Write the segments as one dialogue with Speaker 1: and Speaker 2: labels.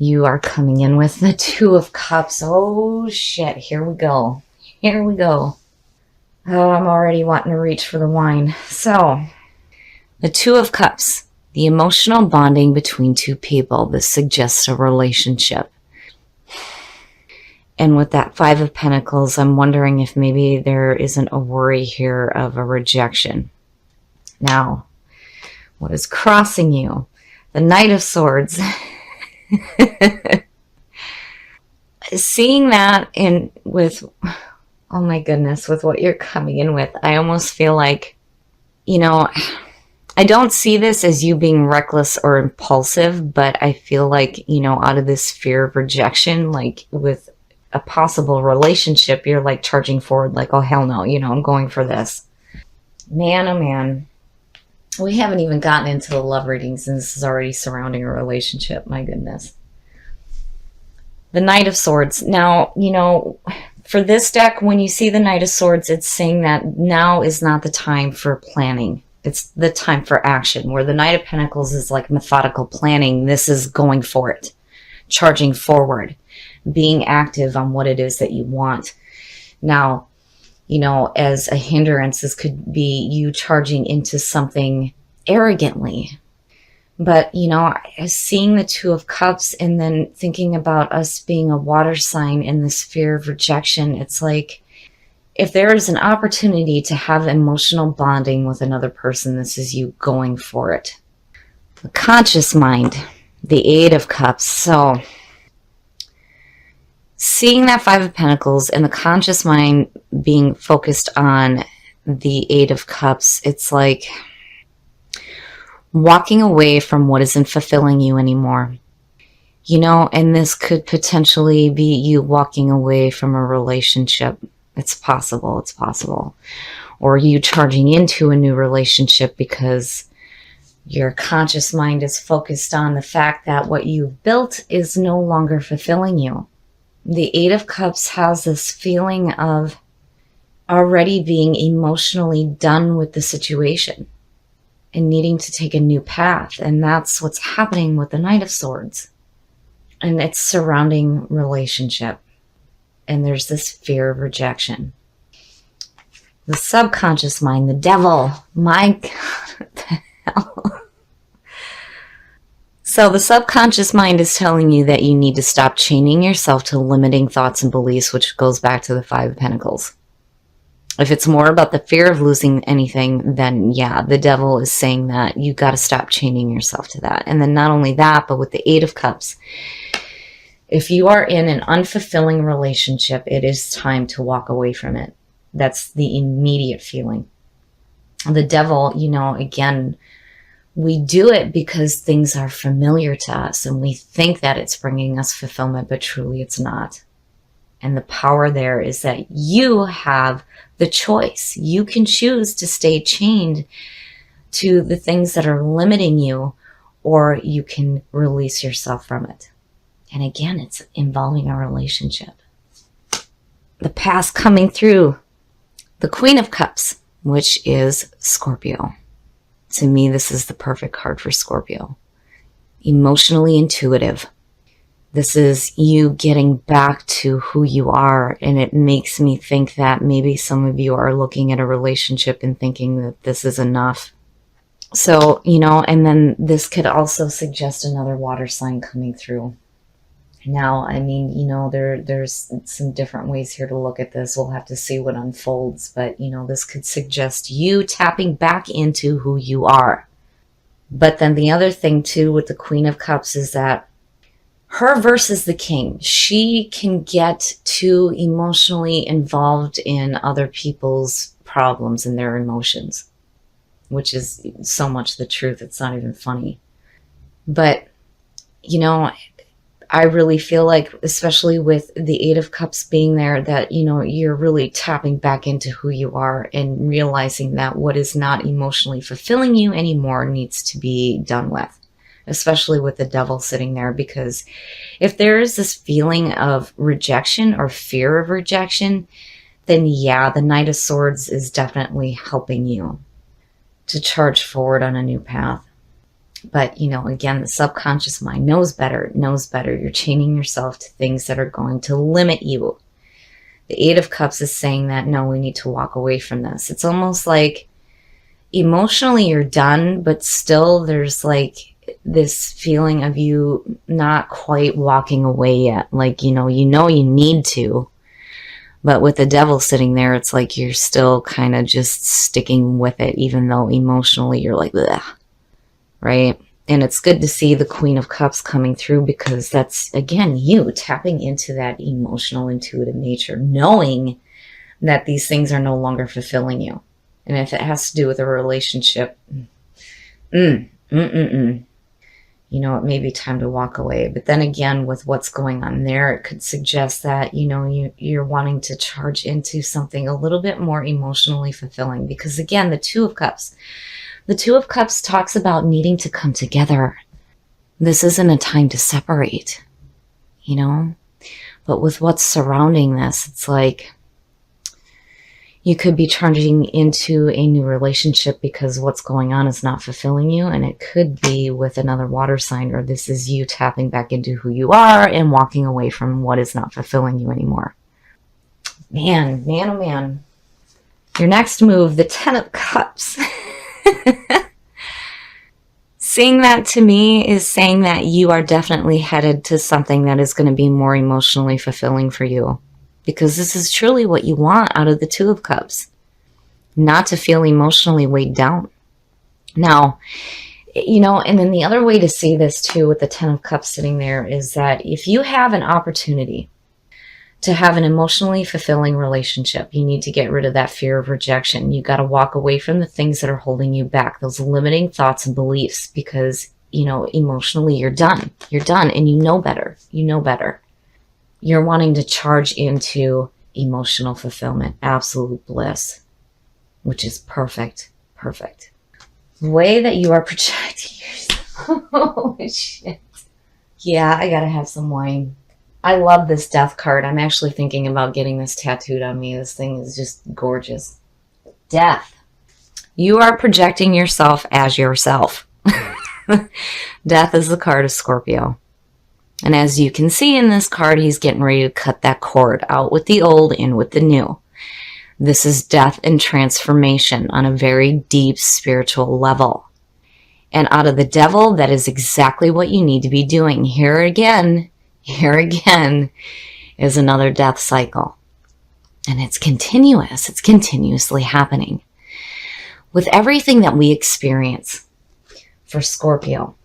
Speaker 1: You are coming in with the Two of Cups. Oh shit, here we go. Here we go. Oh, I'm already wanting to reach for the wine. So, the Two of Cups, the emotional bonding between two people. This suggests a relationship. And with that Five of Pentacles, I'm wondering if maybe there isn't a worry here of a rejection. Now, what is crossing you? The Knight of Swords. Seeing that in with, oh my goodness, with what you're coming in with, I almost feel like, I don't see this as you being reckless or impulsive, but I feel like, out of this fear of rejection, like with a possible relationship, you're like charging forward like, oh hell no, I'm going for this. Man, oh man. We haven't even gotten into the love readings and this is already surrounding a relationship. My goodness. The Knight of Swords. Now, for this deck, when you see the Knight of Swords, it's saying that now is not the time for planning. It's the time for action. Where the Knight of Pentacles is like methodical planning. This is going for it. Charging forward. Being active on what it is that you want. Now, as a hindrance, this could be you charging into something arrogantly. But, seeing the Two of Cups and then thinking about us being a water sign in this fear of rejection, it's like if there is an opportunity to have emotional bonding with another person, this is you going for it. The conscious mind, the Eight of Cups. So seeing that Five of Pentacles and the conscious mind being focused on the Eight of Cups, it's like walking away from what isn't fulfilling you anymore. And this could potentially be you walking away from a relationship. It's possible. It's possible. Or you charging into a new relationship because your conscious mind is focused on the fact that what you've built is no longer fulfilling you. The Eight of Cups has this feeling of already being emotionally done with the situation and needing to take a new path. And that's what's happening with the Knight of Swords. And it's surrounding relationship. And there's this fear of rejection. The subconscious mind, the devil. My God, what the hell? So the subconscious mind is telling you that you need to stop chaining yourself to limiting thoughts and beliefs, which goes back to the Five of Pentacles. If it's more about the fear of losing anything, then yeah, the devil is saying that you got to stop chaining yourself to that. And then not only that, but with the Eight of Cups, if you are in an unfulfilling relationship, it is time to walk away from it. That's the immediate feeling. The devil, again, we do it because things are familiar to us and we think that it's bringing us fulfillment, but truly it's not. And the power there is that you have the choice. You can choose to stay chained to the things that are limiting you, or you can release yourself from it. And again, it's involving a relationship. The past coming through. The Queen of Cups, which is Scorpio. To me, this is the perfect card for Scorpio. Emotionally intuitive. This is you getting back to who you are, and it makes me think that maybe some of you are looking at a relationship and thinking that this is enough. So, and then this could also suggest another water sign coming through. Now, I mean, there's some different ways here to look at this. We'll have to see what unfolds, but, this could suggest you tapping back into who you are. But then the other thing, too, with the Queen of Cups is that her versus the King, she can get too emotionally involved in other people's problems and their emotions, which is so much the truth. It's not even funny. But, I really feel like, especially with the Eight of Cups being there, that, you're really tapping back into who you are and realizing that what is not emotionally fulfilling you anymore needs to be done with. Especially with the devil sitting there, because if there is this feeling of rejection or fear of rejection, then yeah, the Knight of Swords is definitely helping you to charge forward on a new path. But, you know, again, the subconscious mind knows better, knows better. You're chaining yourself to things that are going to limit you. The Eight of Cups is saying that, no, we need to walk away from this. It's almost like emotionally you're done, but still there's like this feeling of you not quite walking away yet. Like, you know you need to. But with the Devil sitting there, it's like you're still kind of just sticking with it, even though emotionally you're like, bleh, right? And it's good to see the Queen of Cups coming through, because that's, again, you tapping into that emotional, intuitive nature, knowing that these things are no longer fulfilling you. And if it has to do with a relationship, you know, it may be time to walk away. But then again, with what's going on there, it could suggest that, you know, you're wanting to charge into something a little bit more emotionally fulfilling. Because again, the Two of Cups. The Two of Cups talks about needing to come together. This isn't a time to separate, you know? But with what's surrounding this, it's like you could be charging into a new relationship because what's going on is not fulfilling you. And it could be with another water sign, or this is you tapping back into who you are and walking away from what is not fulfilling you anymore. Man, oh man. Your next move, the Ten of Cups. Seeing that to me is saying that you are definitely headed to something that is going to be more emotionally fulfilling for you. Because this is truly what you want out of the Two of Cups. Not to feel emotionally weighed down. Now, you know, and then the other way to see this too with the Ten of Cups sitting there is that if you have an opportunity to have an emotionally fulfilling relationship, you need to get rid of that fear of rejection. You got to walk away from the things that are holding you back, those limiting thoughts and beliefs, because, you know, emotionally you're done. You're done, and you know better. You know better. You're wanting to charge into emotional fulfillment, absolute bliss, which is perfect. Perfect. The way that you are projecting yourself. Oh, shit. Yeah, I gotta have some wine. I love this Death card. I'm actually thinking about getting this tattooed on me. This thing is just gorgeous. Death. You are projecting yourself as yourself. Death is the card of Scorpio. And as you can see in this card, he's getting ready to cut that cord out with the old, in with the new. This is death and transformation on a very deep spiritual level. And out of the Devil, that is exactly what you need to be doing. Here again is another death cycle. And it's continuous. It's continuously happening. With everything that we experience for Scorpio,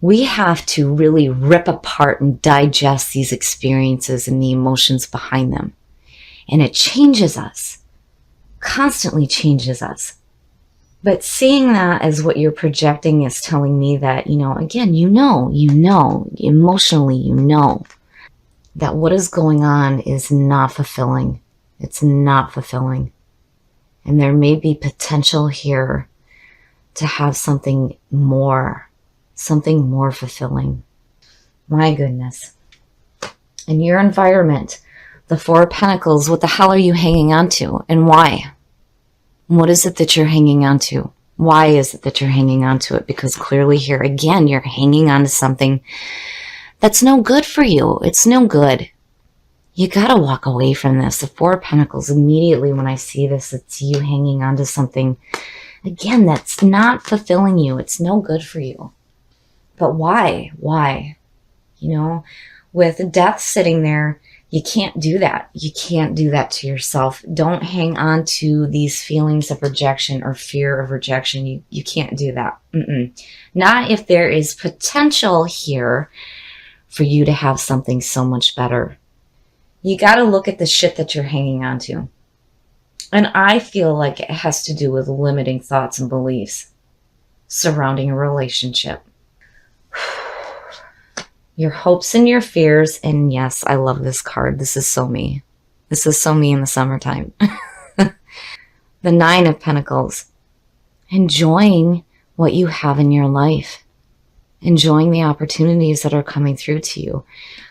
Speaker 1: we have to really rip apart and digest these experiences and the emotions behind them. And it changes us, constantly changes us. But seeing that as what you're projecting is telling me that, you know, again, you know, emotionally, you know that what is going on is not fulfilling. It's not fulfilling. And there may be potential here to have something more fulfilling. My goodness. In your environment, the Four of Pentacles, what the hell are you hanging on to, and why? What is it that you're hanging on to? Why is it that you're hanging on to it? Because clearly here, again, you're hanging on to something that's no good for you. It's no good. You got to walk away from this. The Four of Pentacles, immediately when I see this, it's you hanging on to something, again, that's not fulfilling you. It's no good for you. But why? Why? You know, with death sitting there, you can't do that. You can't do that to yourself. Don't hang on to these feelings of rejection or fear of rejection. You can't do that. Not if there is potential here for you to have something so much better. You got to look at the shit that you're hanging on to. And I feel like it has to do with limiting thoughts and beliefs surrounding a relationship. Your hopes and your fears. And yes, I love this card. This is so me. This is so me in the summertime. The Nine of Pentacles. Enjoying what you have in your life. Enjoying the opportunities that are coming through to you.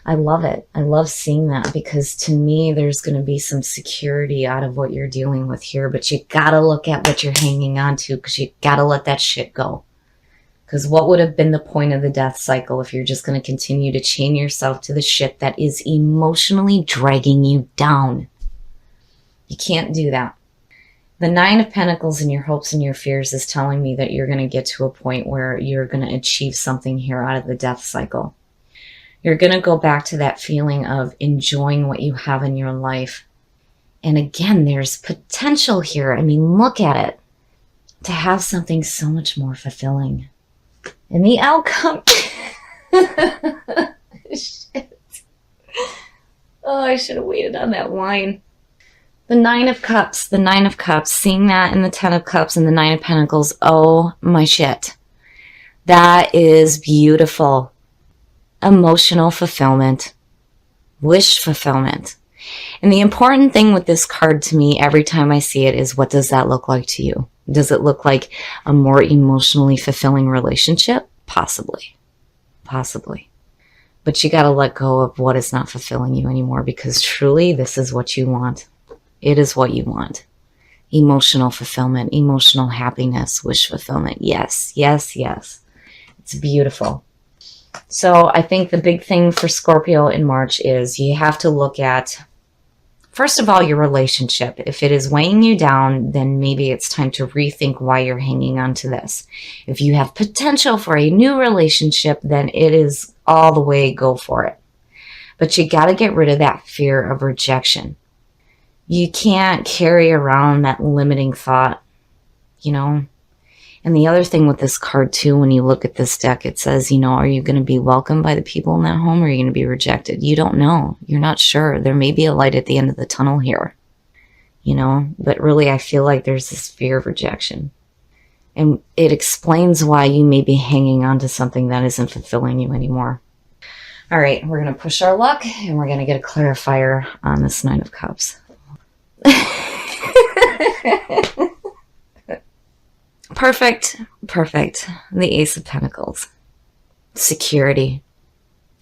Speaker 1: I love it. I love seeing that, because to me, there's going to be some security out of what you're dealing with here. But you got to look at what you're hanging on to, because you got to let that shit go. Because what would have been the point of the death cycle if you're just going to continue to chain yourself to the shit that is emotionally dragging you down? You can't do that. The Nine of Pentacles in your hopes and your fears is telling me that you're going to get to a point where you're going to achieve something here out of the death cycle. You're going to go back to that feeling of enjoying what you have in your life. And again, there's potential here. I mean, look at it. To have something so much more fulfilling. And the outcome... Shit. Oh, I should have waited on that wine. The Nine of Cups. The Nine of Cups. Seeing that in the Ten of Cups and the Nine of Pentacles. Oh, my shit. That is beautiful. Emotional fulfillment. Wish fulfillment. And the important thing with this card to me every time I see it is, what does that look like to you? Does it look like a more emotionally fulfilling relationship? Possibly. Possibly. But you got to let go of what is not fulfilling you anymore, because truly this is what you want. It is what you want. Emotional fulfillment, emotional happiness, wish fulfillment. Yes, yes, yes. It's beautiful. So I think the big thing for Scorpio in March is you have to look at, first of all, your relationship. If it is weighing you down, then maybe it's time to rethink why you're hanging on to this. If you have potential for a new relationship, then it is all the way, go for it. But you got to get rid of that fear of rejection. You can't carry around that limiting thought, you know. And the other thing with this card too, when you look at this deck, it says, you know, are you going to be welcomed by the people in that home, or are you going to be rejected? You don't know. You're not sure. There may be a light at the end of the tunnel here, you know, but really I feel like there's this fear of rejection. And it explains why you may be hanging on to something that isn't fulfilling you anymore. All right, we're going to push our luck and we're going to get a clarifier on this Nine of Cups. Perfect, perfect. The Ace of Pentacles. Security.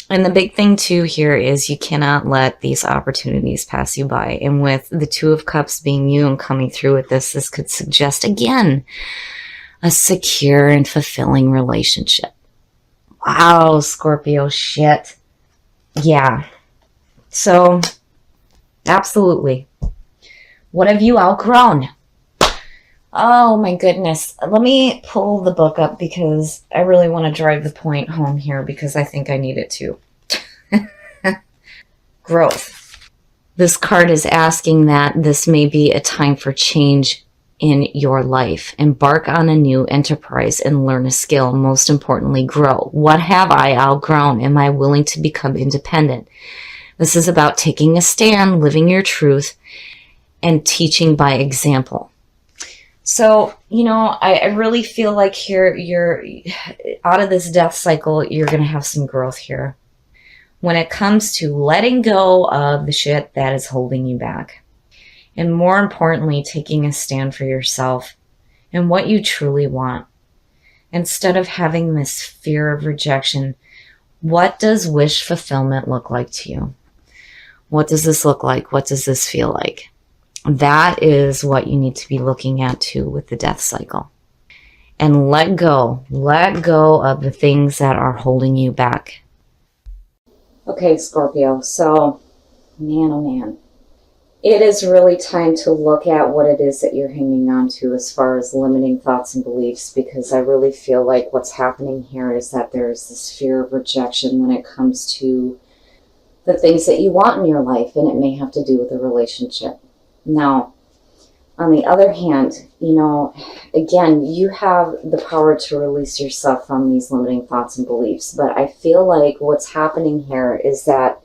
Speaker 1: And the big thing too here is you cannot let these opportunities pass you by. And with the Two of Cups being you and coming through with this, this could suggest again a secure and fulfilling relationship. Wow, Scorpio, shit. Yeah. So, absolutely. What have you outgrown? Oh my goodness. Let me pull the book up because I really want to drive the point home here, because I think I need it to. Growth. This card is asking that this may be a time for change in your life. Embark on a new enterprise and learn a skill. Most importantly, grow. What have I outgrown? Am I willing to become independent? This is about taking a stand, living your truth, and teaching by example. So, you know, I really feel like here you're out of this death cycle, you're going to have some growth here. When it comes to letting go of the shit that is holding you back. And more importantly, taking a stand for yourself and what you truly want. Instead of having this fear of rejection, what does wish fulfillment look like to you? What does this look like? What does this feel like? That is what you need to be looking at too with the death cycle. And let go of the things that are holding you back. Okay, Scorpio, so man, oh man. It is really time to look at what it is that you're hanging on to as far as limiting thoughts and beliefs, because I really feel like what's happening here is that there's this fear of rejection when it comes to the things that you want in your life, and it may have to do with a relationship. Now, on the other hand, you know, again, you have the power to release yourself from these limiting thoughts and beliefs. But I feel like what's happening here is that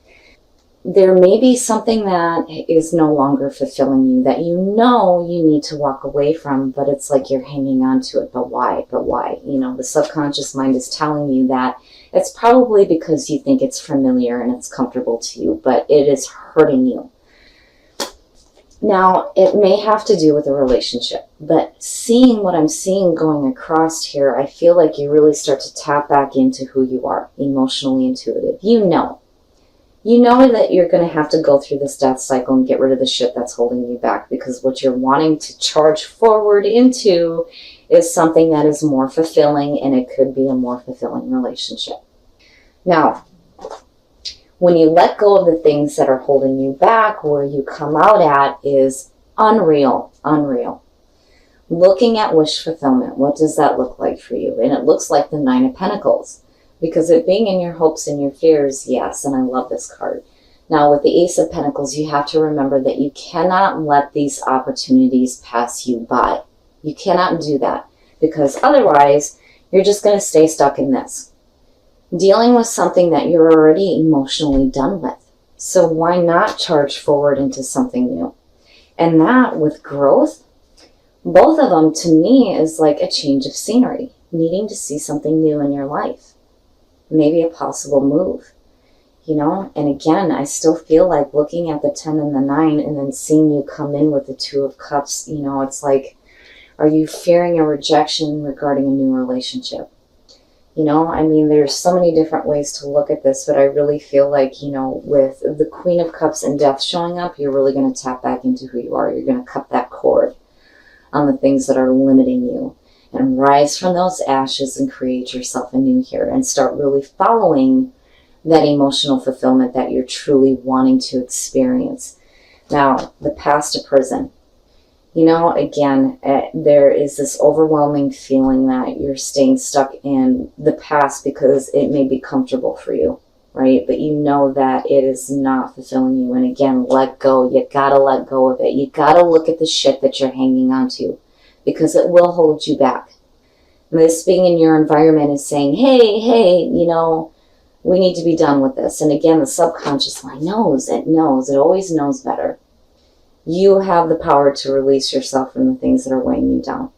Speaker 1: there may be something that is no longer fulfilling you, that you know you need to walk away from, but it's like you're hanging on to it. But why? But why? You know, the subconscious mind is telling you that it's probably because you think it's familiar and it's comfortable to you, but it is hurting you. Now, it may have to do with a relationship, but seeing what I'm seeing going across here, I feel like you really start to tap back into who you are, emotionally intuitive. You know that you're going to have to go through this death cycle and get rid of the shit that's holding you back, because what you're wanting to charge forward into is something that is more fulfilling, and it could be a more fulfilling relationship. Now, when you let go of the things that are holding you back, where you come out at is unreal. Looking at wish fulfillment, what does that look like for you? And it looks like the Nine of Pentacles, because it being in your hopes and your fears, yes, and I love this card. Now, with the Ace of Pentacles, you have to remember that you cannot let these opportunities pass you by. You cannot do that, because otherwise you're just going to stay stuck in this, dealing with something that you're already emotionally done with. So why not charge forward into something new? And that, with growth, both of them to me is like a change of scenery, needing to see something new in your life, maybe a possible move. You know, and again, I still feel like looking at the 10 and the 9 and then seeing you come in with the 2 of Cups, you know, it's like, are you fearing a rejection regarding a new relationship? You know, I mean, there's so many different ways to look at this, but I really feel like, you know, with the Queen of Cups and Death showing up, you're really going to tap back into who you are. You're going to cut that cord on the things that are limiting you and rise from those ashes and create yourself anew here and start really following that emotional fulfillment that you're truly wanting to experience. Now, the past to prison. You know, again, there is this overwhelming feeling that you're staying stuck in the past because it may be comfortable for you, right? But you know that it is not fulfilling you. And again, let go. You gotta let go of it. You gotta look at the shit that you're hanging on to, because it will hold you back. And this being in your environment is saying, hey, you know, we need to be done with this. And again, the subconscious mind knows. It always knows better. You have the power to release yourself from the things that are weighing you down.